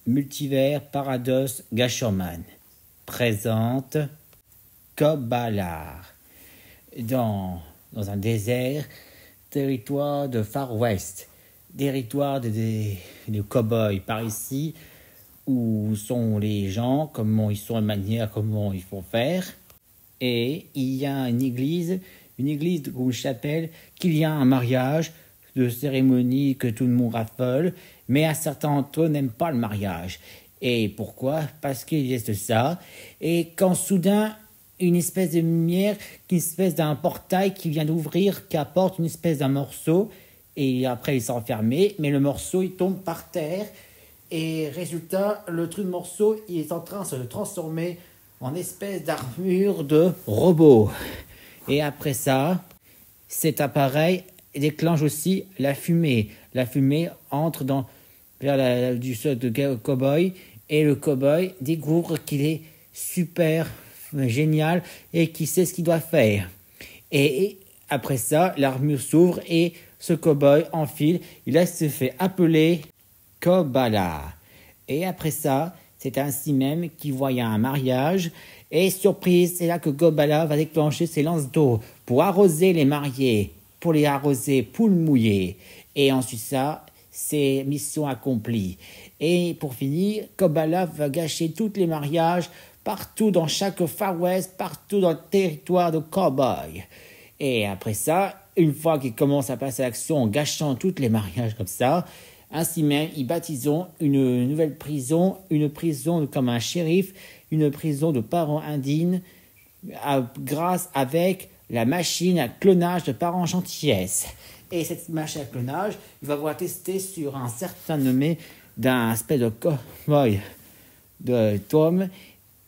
Multivers Paradoxe Gasherman présente Cobb Ballard dans un désert, territoire de Far West, territoire de cow-boys par ici, où sont les gens, comment ils sont, la manière, comment ils font faire. Et il y a une église ou une chapelle, qu'il y a un mariage, de cérémonie que tout le monde raffole, mais un certain d'entre eux n'aiment pas le mariage. Et pourquoi? Parce qu'il y a de ça. Et quand soudain, une espèce de lumière, une espèce d'un portail qui vient d'ouvrir, qui apporte une espèce d'un morceau, et après il s'est enfermé, mais le morceau il tombe par terre, et résultat, le truc de morceau il est en train de se transformer en espèce d'armure de robot. Et après ça, cet appareil déclenche aussi la fumée. La fumée entre vers du sol de cow-boy, et le cow-boy découvre qu'il est super génial et qu'il sait ce qu'il doit faire. Et après ça, l'armure s'ouvre et ce cow-boy enfile, il se fait appeler Cobb Ballard. Et après ça, c'est ainsi même qu'il voit un mariage. Et surprise, c'est là que Cobb Ballard va déclencher ses lances d'eau pour arroser les mariés, pour les arroser poules mouillées. Et ensuite ça, c'est mission accomplie. Et pour finir, Cobb Ballard va gâcher tous les mariages partout dans chaque Far West, partout dans le territoire de cowboy. Et après ça, une fois qu'il commence à passer à l'action en gâchant tous les mariages comme ça, ainsi même, ils baptisent une nouvelle prison, une prison comme un shérif, une prison de parents indignes, grâce avec la machine à clonage de parents gentillesse. Et cette machine à clonage, il va pouvoir tester sur un certain nommé d'un espèce de cowboy de Tom.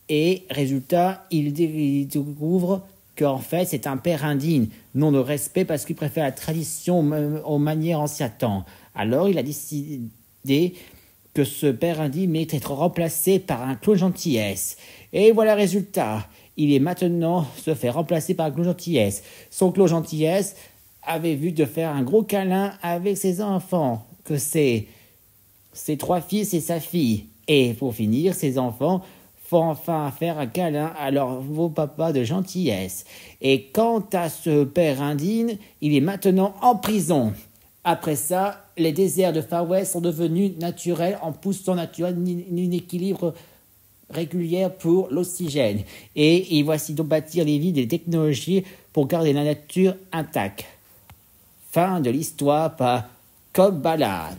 Et résultat, il découvre qu'en fait, c'est un père indigne, non de respect parce qu'il préfère la tradition aux manières anciennes temps. Alors, il a décidé que ce père indigne mérite d'être remplacé par un clone gentillesse. Et voilà le résultat. Il est maintenant se fait remplacer par un clone gentillesse. Son clone gentillesse avait vu de faire un gros câlin avec ses enfants, que c'est ses 3 fils et sa fille. Et pour finir, ses enfants font enfin faire un câlin à leur nouveau papa de gentillesse. Et quant à ce père indigne, il est maintenant en prison. Après ça, les déserts de Far West sont devenus naturels en poussant naturel un équilibre régulier pour l'oxygène. Et voici donc bâtir les villes et les technologies pour garder la nature intacte. Fin de l'histoire par Cobb Ballard.